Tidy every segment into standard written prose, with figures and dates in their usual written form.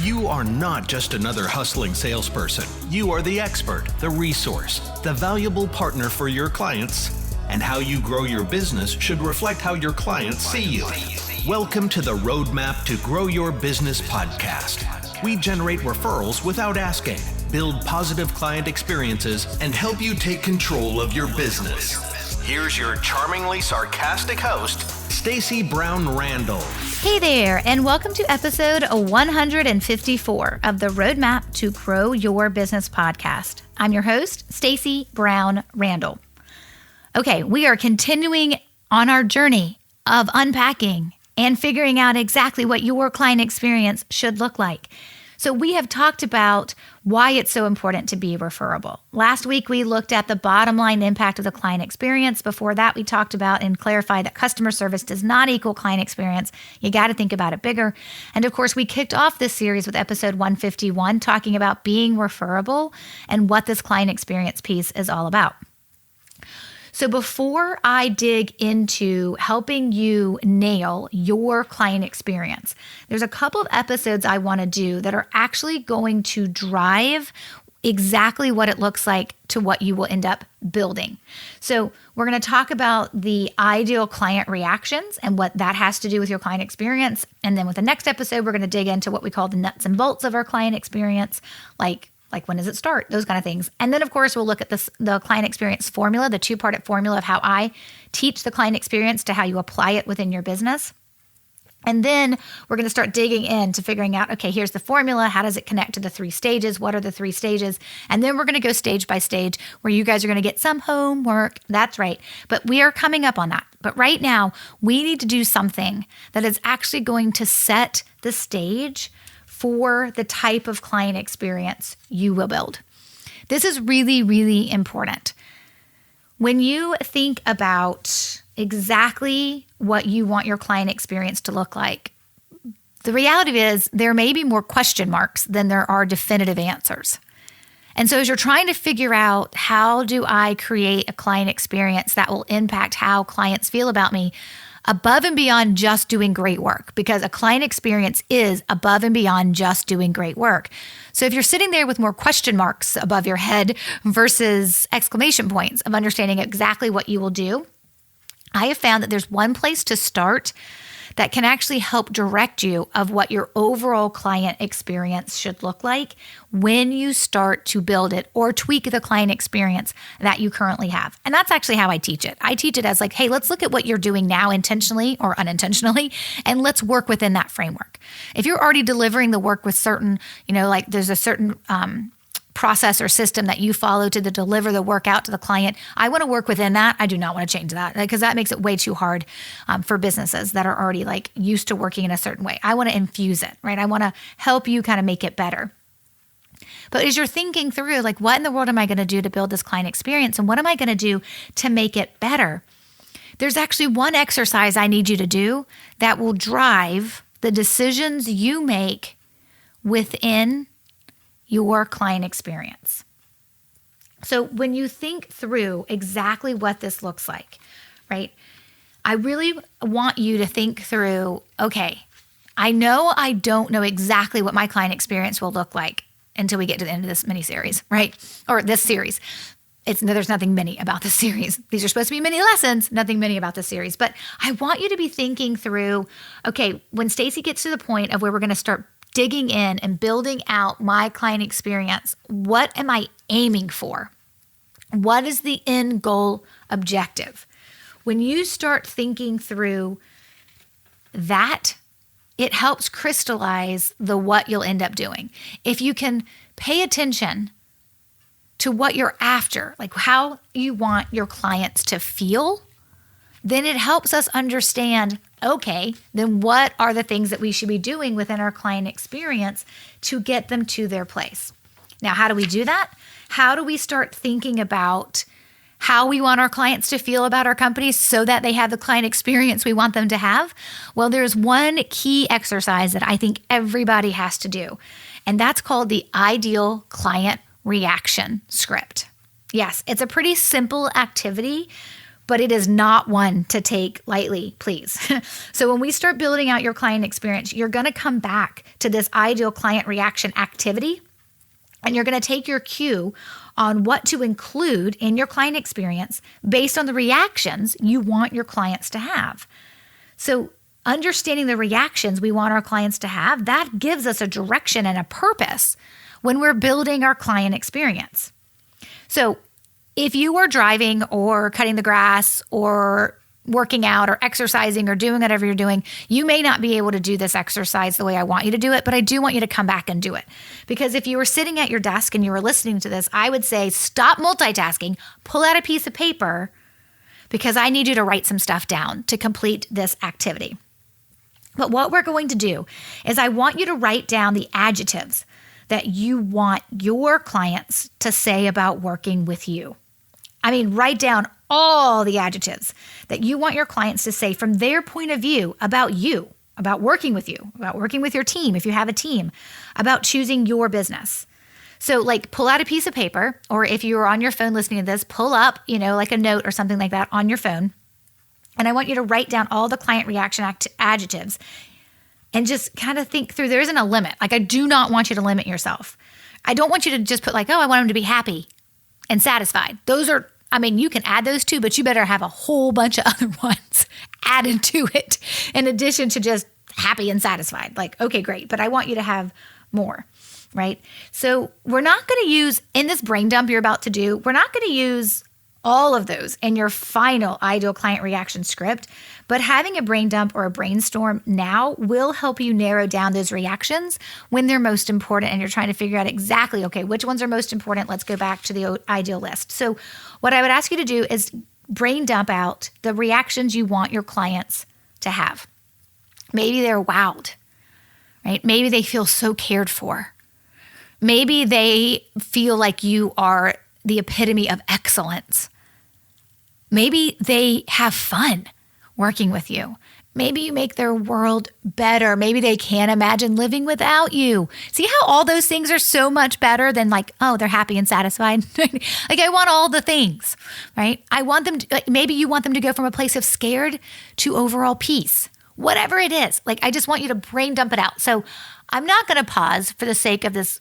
You are not just another hustling salesperson. You are the expert, the resource, the valuable partner for your clients. And how you grow your business should reflect how your clients see you. Welcome to the Roadmap to Grow Your Business podcast. We generate referrals without asking, build positive client experiences, and help you take control of your business. Here's your charmingly sarcastic host, Stacey Brown Randall. Hey there, and welcome to episode 154 of the Roadmap to Grow Your Business podcast. I'm your host, Stacey Brown Randall. Okay, we are continuing on our journey of unpacking and figuring out exactly what your client experience should look like. So we have talked about why it's so important to be referable. Last week, we looked at the bottom line impact of the client experience. Before that, we talked about and clarified that customer service does not equal client experience. You got to think about it bigger. And of course, we kicked off this series with episode 151, talking about being referable and what this client experience piece is all about. So before I dig into helping you nail your client experience, there's a couple of episodes I want to do that are actually going to drive exactly what it looks like to what you will end up building. So we're going to talk about the ideal client reactions and what that has to do with your client experience. And then with the next episode, we're going to dig into what we call the nuts and bolts of our client experience, like when does it start? Those kind of things. And then, of course, we'll look at the client experience formula, the two-part formula of how I teach the client experience to how you apply it within your business. And then we're going to start digging into figuring out, okay, here's the formula. How does it connect to the 3 stages? What are the 3 stages? And then we're going to go stage by stage where you guys are going to get some homework. That's right. But we are coming up on that. But right now, we need to do something that is actually going to set the stage for the type of client experience you will build. This is really, really important. When you think about exactly what you want your client experience to look like, the reality is there may be more question marks than there are definitive answers. And so as you're trying to figure out how do I create a client experience that will impact how clients feel about me, above and beyond just doing great work, because a client experience is above and beyond just doing great work. So if you're sitting there with more question marks above your head versus exclamation points of understanding exactly what you will do, I have found that there's one place to start that can actually help direct you of what your overall client experience should look like when you start to build it or tweak the client experience that you currently have. And that's actually how I teach it. I teach it as like, hey, let's look at what you're doing now intentionally or unintentionally, and let's work within that framework. If you're already delivering the work with certain, like there's a certain process or system that you follow to deliver the work out to the client, I want to work within that. I do not want to change that because that makes it way too hard for businesses that are already like used to working in a certain way. I want to infuse it, right? I want to help you kind of make it better. But as you're thinking through, like, what in the world am I going to do to build this client experience? And what am I going to do to make it better? There's actually one exercise I need you to do that will drive the decisions you make within your client experience. So when you think through exactly what this looks like, right, I really want you to think through, okay, I know I don't know exactly what my client experience will look like until we get to the end of this mini-series, right? Or this series. There's nothing mini about this series. These are supposed to be mini lessons, nothing mini about this series. But I want you to be thinking through, okay, when Stacey gets to the point of where we're going to start digging in and building out my client experience, what am I aiming for? What is the end goal objective? When you start thinking through that, it helps crystallize the what you'll end up doing. If you can pay attention to what you're after, like how you want your clients to feel, then it helps us understand, okay, then what are the things that we should be doing within our client experience to get them to their place? Now, how do we do that? How do we start thinking about how we want our clients to feel about our company so that they have the client experience we want them to have? Well, there's one key exercise that I think everybody has to do, and that's called the ideal client reaction script. Yes, it's a pretty simple activity, but it is not one to take lightly, please. So when we start building out your client experience, you're going to come back to this ideal client reaction activity, and you're going to take your cue on what to include in your client experience based on the reactions you want your clients to have. So understanding the reactions we want our clients to have, that gives us a direction and a purpose when we're building our client experience. So if you are driving or cutting the grass or working out or exercising or doing whatever you're doing, you may not be able to do this exercise the way I want you to do it, but I do want you to come back and do it. Because if you were sitting at your desk and you were listening to this, I would say stop multitasking, pull out a piece of paper, because I need you to write some stuff down to complete this activity. But what we're going to do is I want you to write down the adjectives that you want your clients to say about working with you. I mean, write down all the adjectives that you want your clients to say from their point of view about you, about working with you, about working with your team, if you have a team, about choosing your business. So like pull out a piece of paper, or if you're on your phone listening to this, pull up, like a note or something like that on your phone. And I want you to write down all the client reaction adjectives and just kind of think through. There isn't a limit. Like, I do not want you to limit yourself. I don't want you to just put like, I want them to be happy and satisfied. Those are, you can add those too, but you better have a whole bunch of other ones added to it in addition to just happy and satisfied. Like, okay, great. But I want you to have more, right? So we're not going to use, in this brain dump you're about to do, we're not going to use all of those in your final ideal client reaction script, but having a brain dump or a brainstorm now will help you narrow down those reactions when they're most important and you're trying to figure out exactly, okay, which ones are most important? Let's go back to the ideal list. So what I would ask you to do is brain dump out the reactions you want your clients to have. Maybe they're wowed, right? Maybe they feel so cared for. Maybe they feel like you are the epitome of excellence. Maybe they have fun working with you. Maybe you make their world better. Maybe they can't imagine living without you. See how all those things are so much better than like, oh, they're happy and satisfied. Like, I want all the things, right? I want them to, maybe you want them to go from a place of scared to overall peace, whatever it is. Like, I just want you to brain dump it out. So I'm not going to pause for the sake of this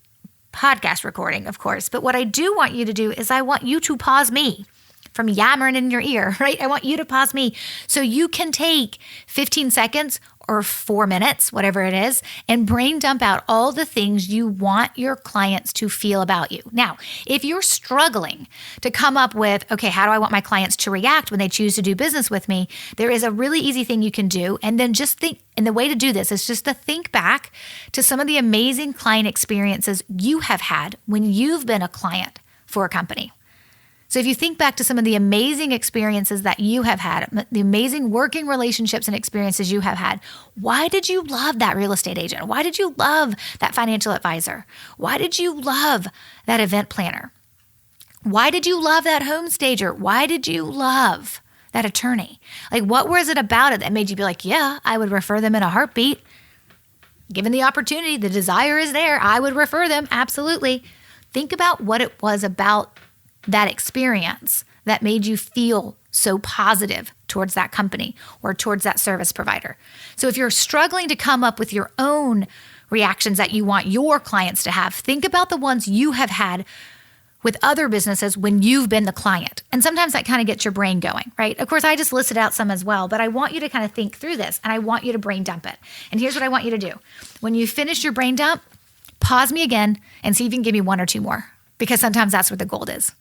podcast recording, of course. But what I do want you to do is I want you to pause me from yammering in your ear, right? I want you to pause me so you can take 15 seconds or 4 minutes, whatever it is, and brain dump out all the things you want your clients to feel about you. Now, if you're struggling to come up with, okay, how do I want my clients to react when they choose to do business with me? There is a really easy thing you can do. And then just think, and the way to do this is just to think back to some of the amazing client experiences you have had when you've been a client for a company. So if you think back to some of the amazing experiences that you have had, the amazing working relationships and experiences you have had, why did you love that real estate agent? Why did you love that financial advisor? Why did you love that event planner? Why did you love that home stager? Why did you love that attorney? Like, what was it about it that made you be like, yeah, I would refer them in a heartbeat. Given the opportunity, the desire is there, I would refer them, absolutely. Think about what it was about that experience that made you feel so positive towards that company or towards that service provider. So if you're struggling to come up with your own reactions that you want your clients to have, think about the ones you have had with other businesses when you've been the client. And sometimes that kind of gets your brain going, right? Of course, I just listed out some as well, but I want you to kind of think through this and I want you to brain dump it. And here's what I want you to do. When you finish your brain dump, pause me again and see if you can give me 1 or 2 more, because sometimes that's where the gold is.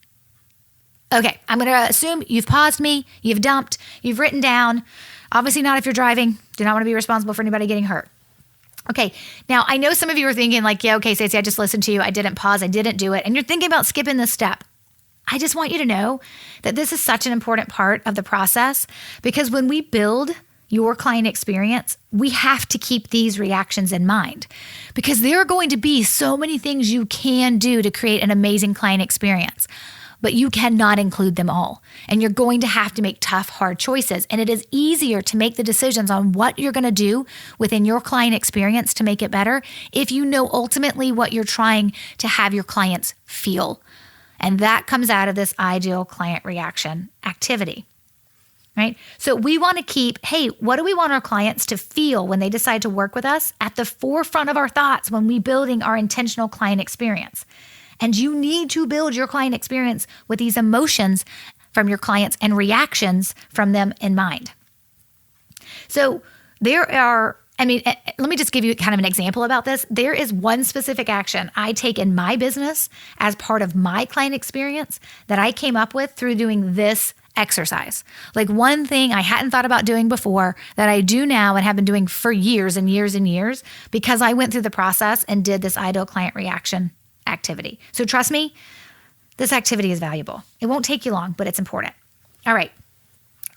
Okay, I'm going to assume you've paused me, you've dumped, you've written down. Obviously not if you're driving. Do not want to be responsible for anybody getting hurt. Okay, now I know some of you are thinking like, yeah, okay, Stacey, I just listened to you. I didn't pause. I didn't do it. And you're thinking about skipping this step. I just want you to know that this is such an important part of the process, because when we build your client experience, we have to keep these reactions in mind, because there are going to be so many things you can do to create an amazing client experience. But you cannot include them all. And you're going to have to make tough, hard choices. And it is easier to make the decisions on what you're going to do within your client experience to make it better if you know ultimately what you're trying to have your clients feel. And that comes out of this ideal client reaction activity. right? So we want to keep, hey, what do we want our clients to feel when they decide to work with us at the forefront of our thoughts when we building our intentional client experience? And you need to build your client experience with these emotions from your clients and reactions from them in mind. So let me just give you kind of an example about this. There is one specific action I take in my business as part of my client experience that I came up with through doing this exercise. Like one thing I hadn't thought about doing before that I do now and have been doing for years and years and years because I went through the process and did this ideal client reaction activity. So trust me, this activity is valuable. It won't take you long, but it's important. All right.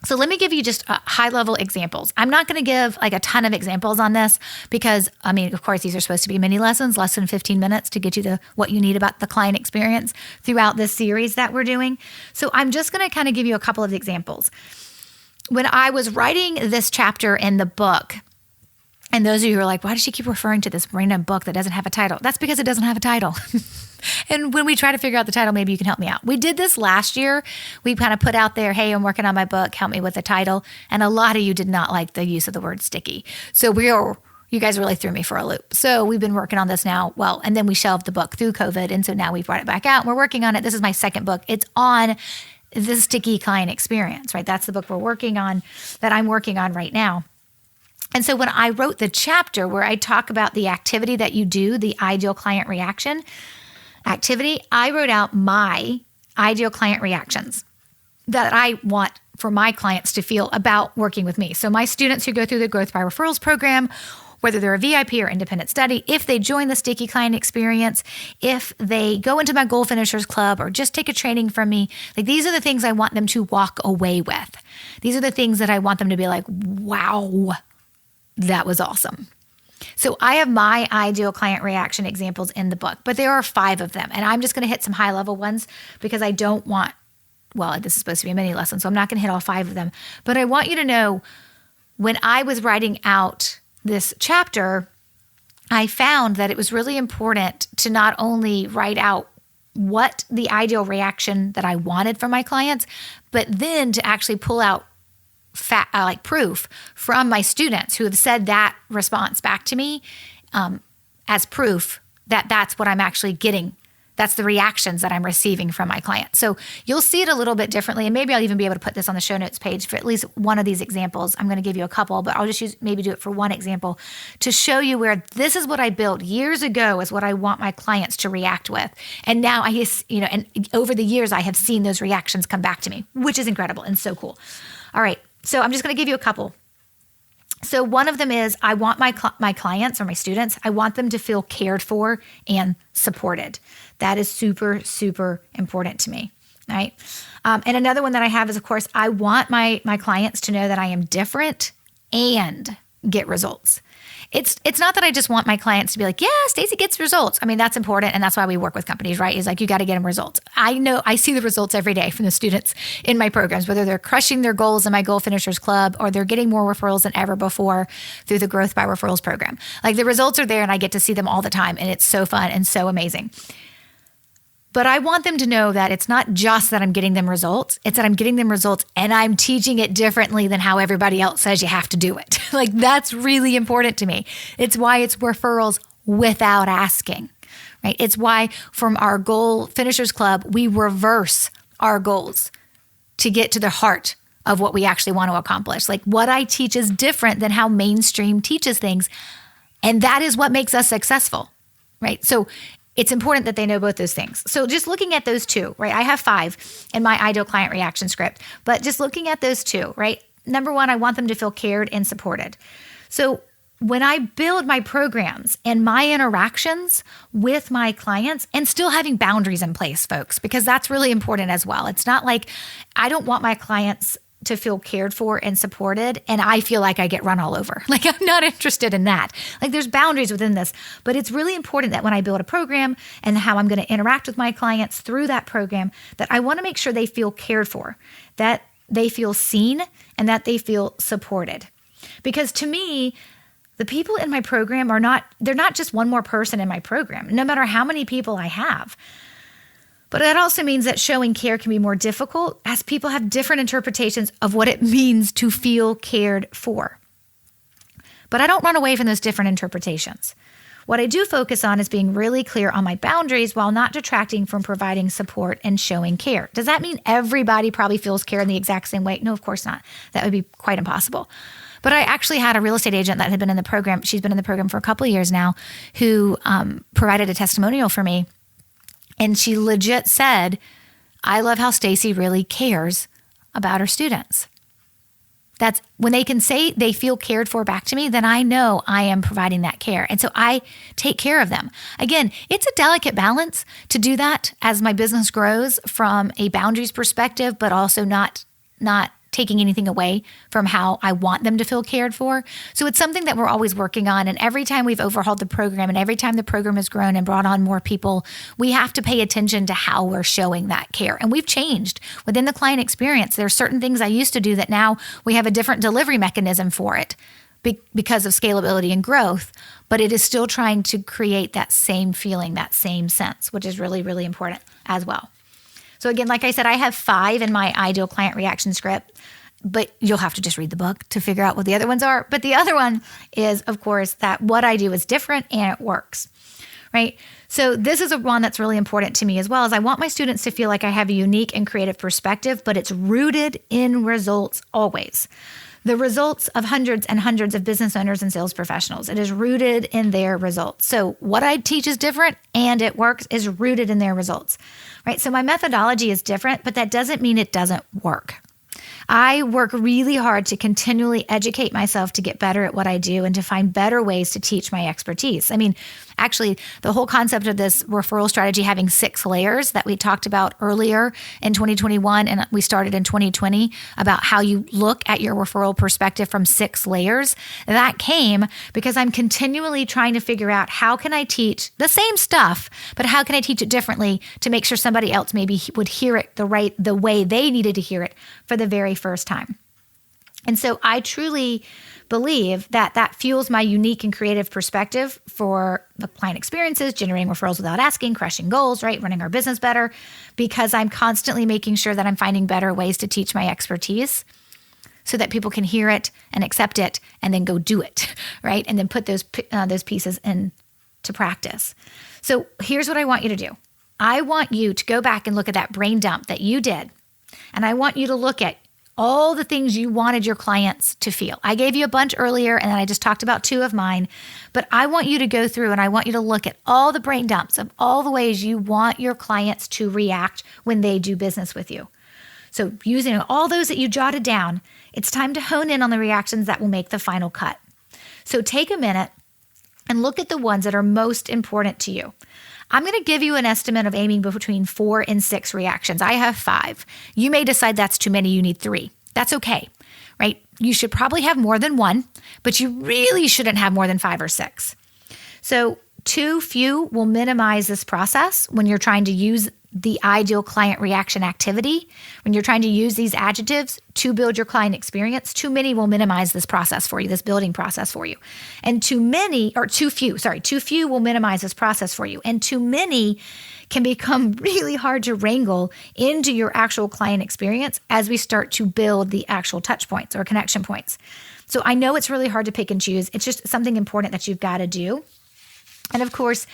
So let me give you just high-level examples. I'm not going to give like a ton of examples on this because, of course, these are supposed to be mini lessons, less than 15 minutes to get you to what you need about the client experience throughout this series that we're doing. So I'm just going to kind of give you a couple of examples. When I was writing this chapter in the book, and those of you who are like, why does she keep referring to this random book that doesn't have a title? That's because it doesn't have a title. And when we try to figure out the title, maybe you can help me out. We did this last year. We kind of put out there, hey, I'm working on my book. Help me with the title. And a lot of you did not like the use of the word sticky. So you guys really threw me for a loop. So we've been working on this now. Well, and then we shelved the book through COVID. And so now we've brought it back out and we're working on it. This is my second book. It's on the sticky client experience, right? That's the book we're working on that I'm working on right now. And so when I wrote the chapter where I talk about the activity that you do, the ideal client reaction activity, I wrote out my ideal client reactions that I want for my clients to feel about working with me. So my students who go through the Growth by Referrals program, whether they're a VIP or independent study, if they join the Sticky Client Experience, if they go into my Goal Finishers Club or just take a training from me, like these are the things I want them to walk away with. These are the things that I want them to be like, wow, that was awesome. So I have my ideal client reaction examples in the book, but there are 5 of them. And I'm just going to hit some high level ones because I don't want, this is supposed to be a mini lesson, so I'm not going to hit all 5 of them. But I want you to know when I was writing out this chapter, I found that it was really important to not only write out what the ideal reaction that I wanted from my clients, but then to actually pull out proof from my students who have said that response back to me as proof that that's what I'm actually getting. That's the reactions that I'm receiving from my clients. So you'll see it a little bit differently, and maybe I'll even be able to put this on the show notes page for at least one of these examples. I'm going to give you a couple, but I'll just maybe do it for one example to show you where this is what I built years ago is what I want my clients to react with. And now and over the years, I have seen those reactions come back to me, which is incredible and so cool. All right. So I'm just going to give you a couple. So one of them is I want my clients or my students, I want them to feel cared for and supported. That is super, super important to me, right? And another one that I have is, of course, I want my clients to know that I am different and get results. It's not that I just want my clients to be like, yeah, Stacey gets results. That's important. And that's why we work with companies, right? Is like, you got to get them results. I know I see the results every day from the students in my programs, whether they're crushing their goals in my Goal Finishers Club or they're getting more referrals than ever before through the Growth by Referrals program. Like the results are there and I get to see them all the time. And it's so fun and so amazing. But I want them to know that it's not just that I'm getting them results. It's that I'm getting them results and I'm teaching it differently than how everybody else says you have to do it. Like that's really important to me. It's why it's referrals without asking, right? It's why from our Goal Finishers Club, we reverse our goals to get to the heart of what we actually want to accomplish. Like what I teach is different than how mainstream teaches things. And that is what makes us successful, right? So it's important that they know both those things. So just looking at those 2, right? I have 5 in my ideal client reaction script, but just looking at those 2, right? Number 1, I want them to feel cared and supported. So when I build my programs and my interactions with my clients and still having boundaries in place, folks, because that's really important as well. It's not like I don't want my clients to feel cared for and supported, and I feel like I get run all over. Like I'm not interested in that. Like there's boundaries within this, but it's really important that when I build a program and how I'm going to interact with my clients through that program, that I want to make sure they feel cared for, that they feel seen, and that they feel supported. Because to me, the people in my program they're not just one more person in my program, no matter how many people I have. But that also means that showing care can be more difficult as people have different interpretations of what it means to feel cared for. But I don't run away from those different interpretations. What I do focus on is being really clear on my boundaries while not detracting from providing support and showing care. Does that mean everybody probably feels care in the exact same way? No, of course not. That would be quite impossible. But I actually had a real estate agent that had been in the program. She's been in the program for a couple of years now, who provided a testimonial for me. And she legit said, I love how Stacy really cares about her students. That's when they can say they feel cared for back to me, then I know I am providing that care. And so I take care of them. Again, it's a delicate balance to do that as my business grows from a boundaries perspective, but also not taking anything away from how I want them to feel cared for. So it's something that we're always working on. And every time we've overhauled the program and every time the program has grown and brought on more people, we have to pay attention to how we're showing that care. And we've changed within the client experience. There are certain things I used to do that now we have a different delivery mechanism for it because of scalability and growth, but it is still trying to create that same feeling, that same sense, which is really, really important as well. So again, like I said, I have 5 in my ideal client reaction script, but you'll have to just read the book to figure out what the other ones are. But the other one is, of course, that what I do is different and it works, right? So this is one that's really important to me as well, as I want my students to feel like I have a unique and creative perspective, but it's rooted in results always. The results of hundreds and hundreds of business owners and sales professionals. It is rooted in their results. So what I teach is different and it works is rooted in their results, right? So my methodology is different, but that doesn't mean it doesn't work. I work really hard to continually educate myself to get better at what I do and to find better ways to teach my expertise. I mean, actually, the whole concept of this referral strategy having 6 layers that we talked about earlier in 2021 and we started in 2020 about how you look at your referral perspective from 6 layers, that came because I'm continually trying to figure out how can I teach the same stuff, but how can I teach it differently to make sure somebody else maybe would hear it the way they needed to hear it for the very first time. And so I truly believe that that fuels my unique and creative perspective for the client experiences, generating referrals without asking, crushing goals, right? Running our business better, because I'm constantly making sure that I'm finding better ways to teach my expertise so that people can hear it and accept it and then go do it, right? And then put those pieces into practice. So here's what I want you to do. I want you to go back and look at that brain dump that you did. And I want you to look at all the things you wanted your clients to feel. I gave you a bunch earlier, and then I just talked about 2 of mine. But I want you to go through and I want you to look at all the brain dumps of all the ways you want your clients to react when they do business with you. So using all those that you jotted down, it's time to hone in on the reactions that will make the final cut. So take a minute and look at the ones that are most important to you. I'm going to give you an estimate of aiming between 4 and 6 reactions. I have 5. You may decide that's too many, you need 3. That's okay, right? You should probably have more than 1, but you really shouldn't have more than 5 or 6. So too few will minimize this process when you're trying to use the ideal client reaction activity. When you're trying to use these adjectives to build your client experience, too many will minimize this process for you, this building process for you. And too few will minimize this process for you. And too many can become really hard to wrangle into your actual client experience as we start to build the actual touch points or connection points. So I know it's really hard to pick and choose. It's just something important that you've got to do. And of course,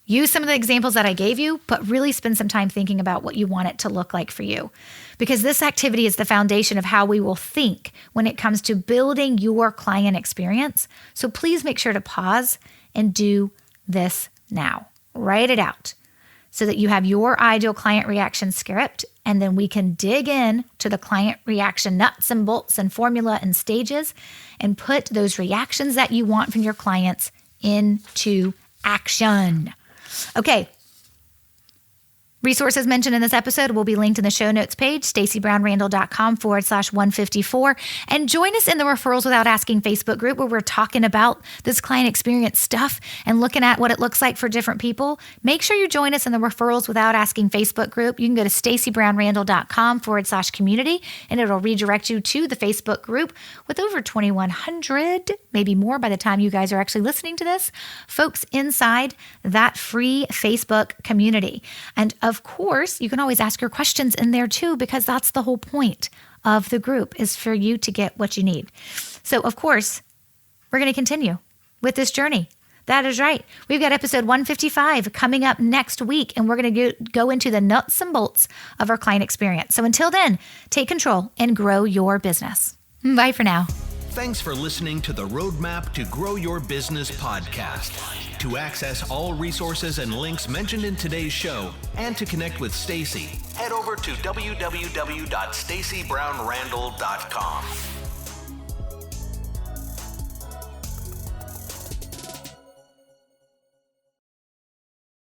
use some of the examples that I gave you, but really spend some time thinking about what you want it to look like for you. Because this activity is the foundation of how we will think when it comes to building your client experience. So please make sure to pause and do this now. Write it out so that you have your ideal client reaction script, and then we can dig in to the client reaction nuts and bolts and formula and stages and put those reactions that you want from your clients into action. Okay. Resources mentioned in this episode will be linked in the show notes page, stacybrownrandall.com/154. And join us in the Referrals Without Asking Facebook group where we're talking about this client experience stuff and looking at what it looks like for different people. Make sure you join us in the Referrals Without Asking Facebook group. You can go to stacybrownrandall.com/community and it'll redirect you to the Facebook group with over 2,100, maybe more by the time you guys are actually listening to this, folks inside that free Facebook community. And of of course, you can always ask your questions in there too, because that's the whole point of the group, is for you to get what you need. So, of course, we're going to continue with this journey. That is right. We've got episode 155 coming up next week, and we're going to go into the nuts and bolts of our client experience. So until then, take control and grow your business. Bye for now. Thanks for listening to the Roadmap to Grow Your Business podcast. To access all resources and links mentioned in today's show and to connect with Stacy, head over to www.stacybrownrandall.com.